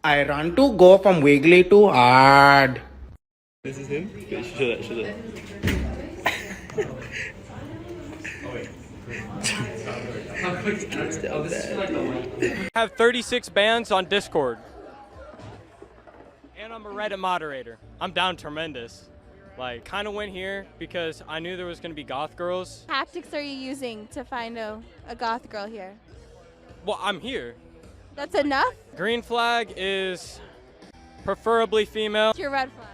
I run to go from wiggly to hard. This is him? Should I? I have 36 bands on Discord. And I'm a Reddit moderator. I'm down tremendous. Like, kind of went here because I knew there was going to be goth girls. Tactics are you using to find a goth girl here? Well, I'm here. That's enough? Green flag is preferably female. What's your red flag?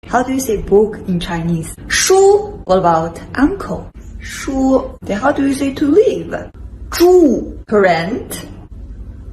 How do you say book in Chinese? 书. What about uncle? 书. Then how do you say to live? 住. Parent.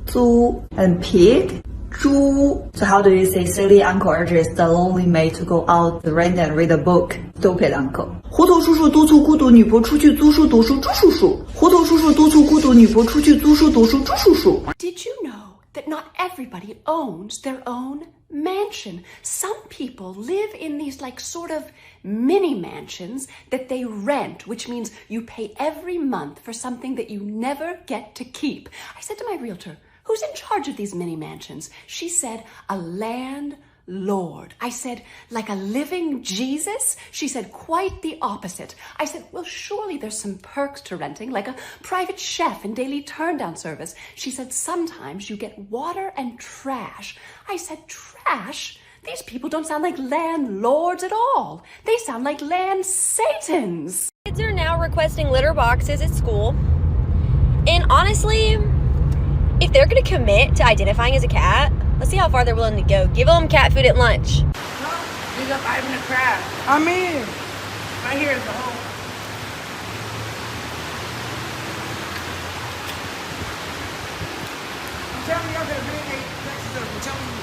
租. And pig. 猪. So how do you say silly uncle urges the lonely maid to go out the rain and read a book? Stupid uncle. 胡头叔叔督促孤独女仆出去租书读书，猪叔叔。胡头叔叔督促孤独女仆出去租书读书，猪叔叔。 Did you know that not everybody owns their own mansion? Some people live in these like sort of mini mansions that they rent, which means you pay every month for something that you never get to keep. I said to my realtor, who's in charge of these mini mansions? She said, a landlord. I said, like a living Jesus? She said, quite the opposite. I said, well, surely there's some perks to renting, like a private chef and daily turn-down service. She said, sometimes you get water and trash. I said, trash? These people don't sound like landlords at all. They sound like land satans. Kids are now requesting litter boxes at school. And honestly, if they're gonna commit to identifying as a cat, let's see how far they're willing to go. Give them cat food at lunch. Big up Ivan the Crab. I'm in. Right here is the hole. I'm telling you, y'all better bring Texas up. I'm telling you.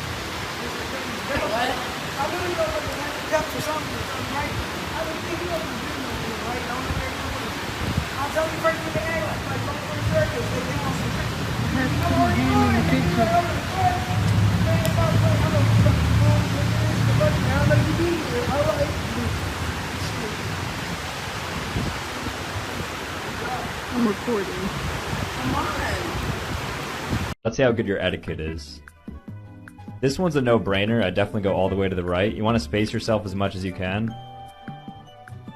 What? I really don't know if it's cups or something, right? I was thinking of the video, right? Don't know where you're going. I'll tell you first with the egg, like don't go to circus. They get on some trick. I'm already on it. You go over the court. Man, if I was like, I'm going to fucking go over the buddy. Now let me be here. All right. I'm recording. Come on. Let's see how good your etiquette is. This one's a no-brainer. I'd definitely go all the way to the right. You want to space yourself as much as you can.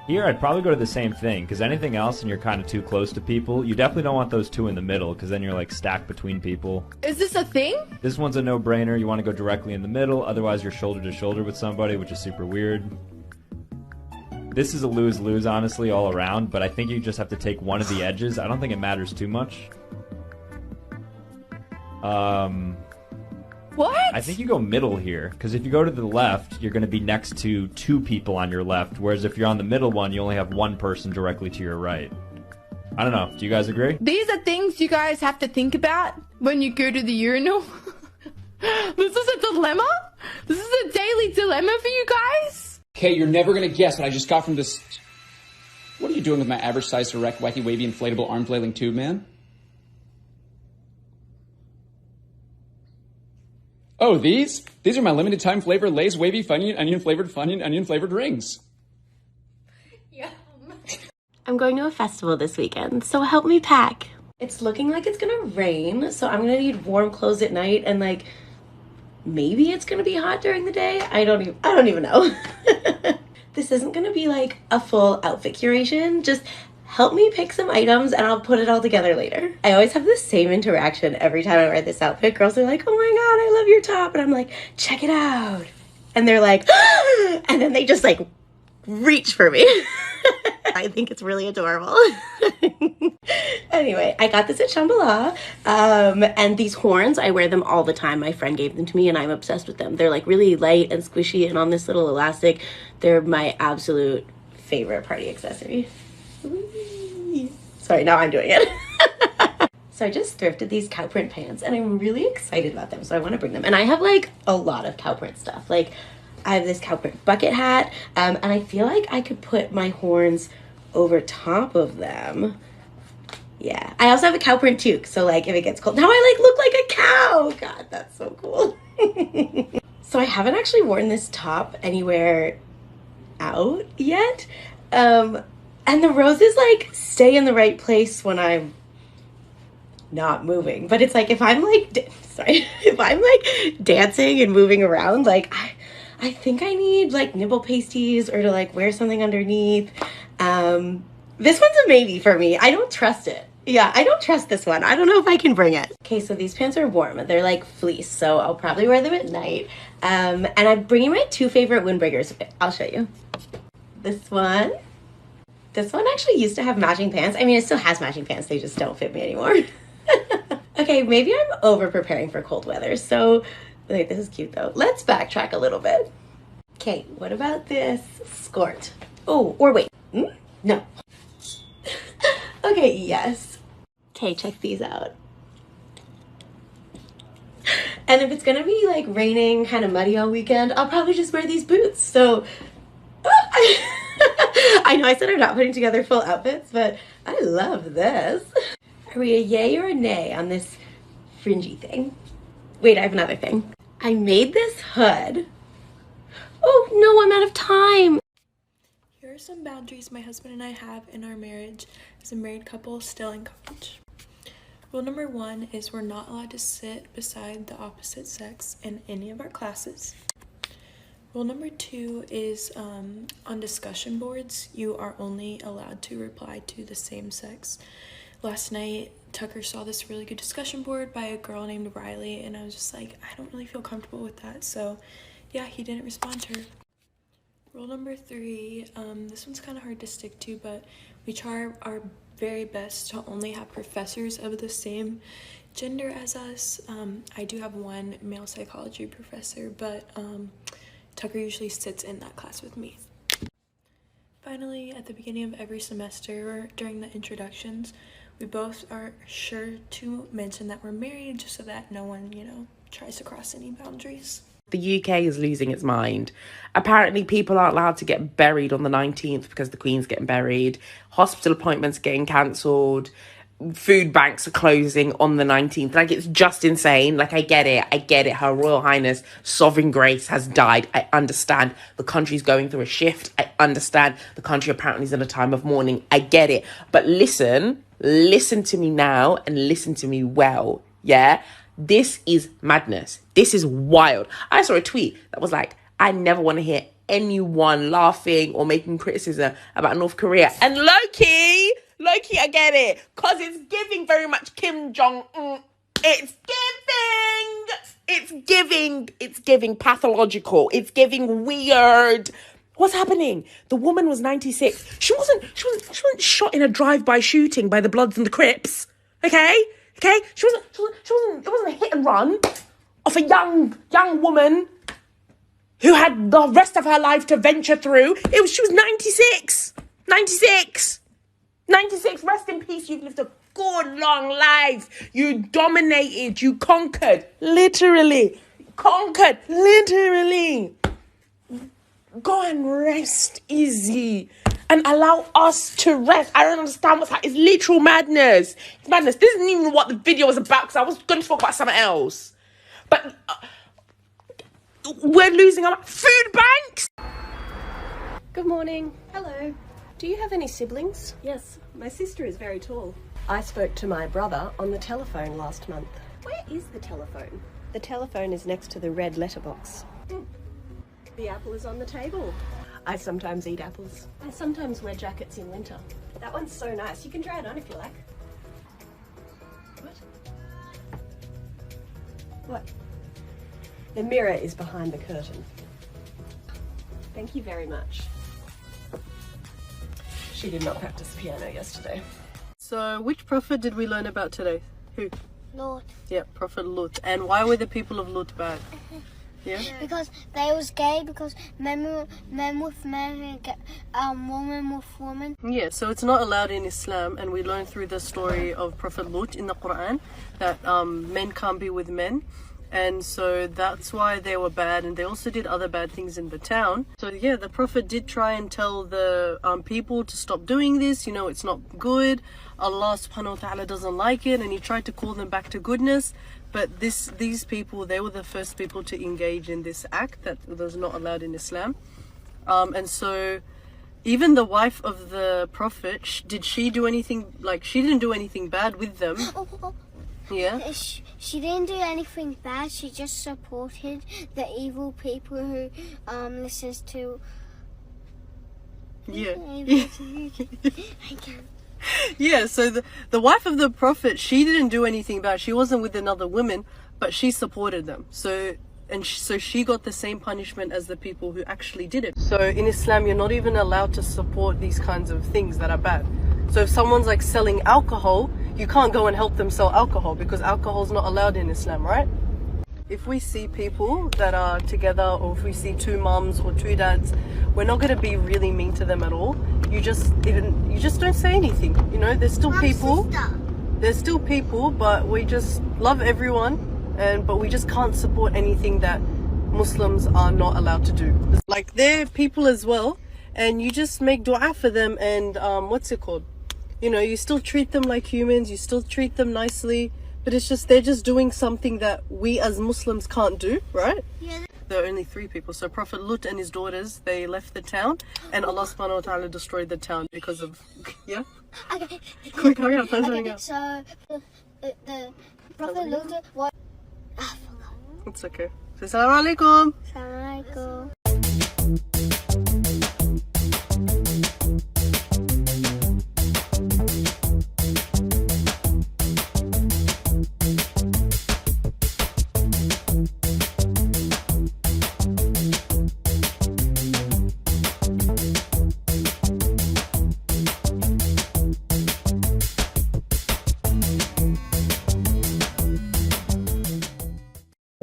Here, I'd probably go to the same thing, because anything else and you're kind of too close to people, you definitely don't want those two in the middle, because then you're like stacked between people. Is this a thing? This one's a no-brainer. You want to go directly in the middle, otherwise you're shoulder to shoulder with somebody, which is super weird. This is a lose-lose, honestly, all around, but I think you just have to take one of the edges. I don't think it matters too much. What? I think you go middle here, because if you go to the left, you're going to be next to two people on your left, whereas if you're on the middle one, you only have one person directly to your right. I don't know. Do you guys agree? These are things you guys have to think about when you go to the urinal. This is a dilemma? This is a daily dilemma for you guys? Okay, you're never gonna guess what I just got from this. What are you doing with my average size erect, wacky, wavy, inflatable arm flailing tube, man? Oh, these? These are my limited time flavor Lay's wavy Funyun onion flavored rings. I'm going to a festival this weekend, so help me pack. It's looking like it's gonna rain, so I'm gonna need warm clothes at night, and like maybe it's gonna be hot during the day. I don't even know. This isn't gonna be like a full outfit curation. Just help me pick some items and I'll put it all together later. I always have the same interaction every time I wear this outfit. Girls are like, oh my God, I love your top. And I'm like, check it out. And they're like, and then they just like reach for me. I think it's really adorable. Anyway, I got this at Shambhala, and these horns, I wear them all the time. My friend gave them to me and I'm obsessed with them. They're like really light and squishy and on this little elastic. They're my absolute favorite party accessory. Sorry, now I'm doing it. So I just thrifted these cow print pants and I'm really excited about them, so I want to bring them. And I have like a lot of cow print stuff. Like I have this cow print bucket hat, and I feel like I could put my horns over top of them. Yeah, I also have a cow print toque, so like if it gets cold, now I like look like a cow. God, that's so cool. So I haven't actually worn this top anywhere out yet. And the roses like stay in the right place when I'm not moving, but it's like if I'm like if I'm like dancing and moving around, like I think I need like nipple pasties or to like wear something underneath. This one's a maybe for me. I don't trust it. Yeah, I don't trust this one. I don't know if I can bring it. Okay, so these pants are warm. They're like fleece, so I'll probably wear them at night. And I'm bringing my 2 favorite windbreakers. I'll show you. This one actually used to have matching pants. I mean, it still has matching pants. They just don't fit me anymore. Okay, maybe I'm over preparing for cold weather. So, wait, this is cute though. Let's backtrack a little bit. Okay, what about this skirt? Oh, or wait, no. Okay, yes. Okay, check these out. And if it's gonna be like raining, kind of muddy all weekend, I'll probably just wear these boots. So, I know I said I'm not putting together full outfits, but I love this. Are we a yay or a nay on this fringy thing? Wait, I have another thing. I made this hood. Oh no, I'm out of time. Here are some boundaries my husband and I have in our marriage as a married couple still in college. Rule number 1 is we're not allowed to sit beside the opposite sex in any of our classes. Rule number 2 is on discussion boards, you are only allowed to reply to the same sex. Last night, Tucker saw this really good discussion board by a girl named Riley, and I was just like, I don't really feel comfortable with that, so yeah, he didn't respond to her. Rule number 3, this one's kind of hard to stick to, but we try our very best to only have professors of the same gender as us. I do have one male psychology professor, but Tucker usually sits in that class with me. Finally, at the beginning of every semester or during the introductions, we both are sure to mention that we're married just so that no one, tries to cross any boundaries. The UK is losing its mind. Apparently people aren't allowed to get buried on the 19th because the Queen's getting buried. Hospital appointments are getting cancelled. Food banks are closing on the 19th. Like, it's just insane. Like, I get it. Her Royal Highness, Sovereign Grace has died. I understand the country's going through a shift. I understand the country apparently is in a time of mourning. I get it. But listen to me now and listen to me well, yeah? This is madness. This is wild. I saw a tweet that was like, I never want to hear anyone laughing or making criticism about North Korea. And low-key, I get it. Because it's giving very much Kim Jong-un. It's giving pathological. It's giving weird. What's happening? The woman was 96. She wasn't shot in a drive-by shooting by the Bloods and the Crips. Okay? It wasn't a hit and run of a young woman who had the rest of her life to venture through. She was 96. 96, rest in peace. You've lived a good long life. You dominated, you conquered, literally. Go and rest easy and allow us to rest. I don't understand what's happening. It's literal madness. It's madness. This isn't even what the video was about, because I was going to talk about something else. But we're losing our food banks. Good morning. Hello. Do you have any siblings? Yes, my sister is very tall. I spoke to my brother on the telephone last month. Where is the telephone? The telephone is next to the red letterbox. The apple is on the table. I sometimes eat apples. I sometimes wear jackets in winter. That one's so nice. You can try it on if you like. What? The mirror is behind the curtain. Thank you very much. She did not practice piano yesterday. So, which prophet did we learn about today? Who? Lord. Yeah, Prophet Lut. And why were the people of Lut bad? Yeah? Because they was gay, because men with men, woman with woman. Yeah, so it's not allowed in Islam, and we learn through the story of Prophet Lut in the Quran that men can't be with men. And so that's why they were bad, and they also did other bad things in the town. So yeah, the Prophet did try and tell the people to stop doing this, you know, it's not good. Allah subhanahu wa ta'ala doesn't like it, and he tried to call them back to goodness. But these people, they were the first people to engage in this act that was not allowed in Islam. And so even the wife of the Prophet, did she do anything, like, she didn't do anything bad with them. Yeah. She didn't do anything bad. She just supported the evil people who listens to. Yeah. Yeah. So the wife of the Prophet, she didn't do anything bad. She wasn't with another woman, but she supported them. So she got the same punishment as the people who actually did it. So in Islam, you're not even allowed to support these kinds of things that are bad. So if someone's like selling alcohol, you can't go and help them sell alcohol because alcohol is not allowed in Islam, right? If we see people that are together, or if we see two mums or two dads, we're not going to be really mean to them at all. You just don't say anything. You know, there's still people. There's still people, but we just love everyone, but we just can't support anything that Muslims are not allowed to do. Like, they're people as well, and you just make dua for them, and what's it called? You know, you still treat them like humans, you still treat them nicely, but it's just, they're just doing something that we as Muslims can't do, right? Yeah. There are only 3 people. So Prophet Lut and his daughters, they left the town, and Allah subhanahu wa ta'ala destroyed the town because of, yeah? Okay. Quick, hurry up, okay, so the Prophet Lut, what? I forgot. It's okay. So, Assalamu alaikum. Assalamu alaikum.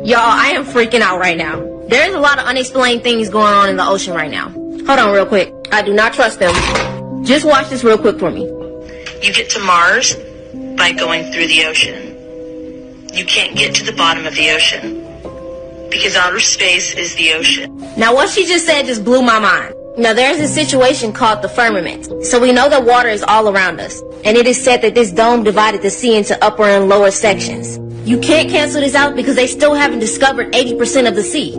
Y'all, I am freaking out right now. There's a lot of unexplained things going on in the ocean right now. Hold on real quick. I do not trust them. Just watch this real quick for me. You get to Mars by going through the ocean. You can't get to the bottom of the ocean because outer space is the ocean. Now what she just said just blew my mind. Now there's this situation called the firmament. So we know that water is all around us. And it is said that this dome divided the sea into upper and lower sections. You can't cancel this out because they still haven't discovered 80% of the sea.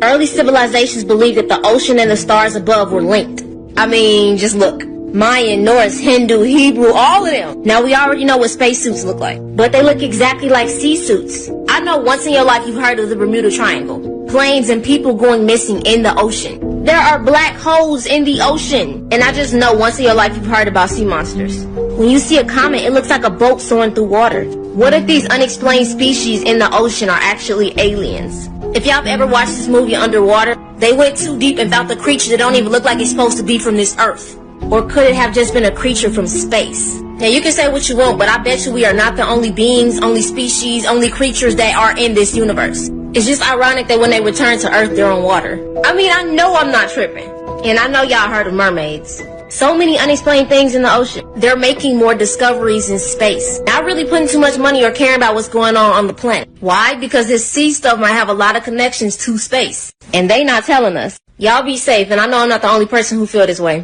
Early civilizations believed that the ocean and the stars above were linked. I mean, just look. Mayan, Norse, Hindu, Hebrew, all of them. Now we already know what spacesuits look like, but they look exactly like sea suits. I know once in your life you've heard of the Bermuda Triangle. Planes and people going missing in the ocean. There are black holes in the ocean. And I just know once in your life you've heard about sea monsters. When you see a comet, it looks like a boat soaring through water. What if these unexplained species in the ocean are actually aliens? If y'all have ever watched this movie Underwater, they went too deep and found the creature that don't even look like it's supposed to be from this earth. Or could it have just been a creature from space? Now you can say what you want, but I bet you we are not the only beings, only species, only creatures that are in this universe. It's just ironic that when they return to Earth, they're on water. I mean, I know I'm not tripping. And I know y'all heard of mermaids. So many unexplained things in the ocean. They're making more discoveries in space. Not really putting too much money or caring about what's going on the planet. Why? Because this sea stuff might have a lot of connections to space. And they not telling us. Y'all be safe, and I know I'm not the only person who feel this way.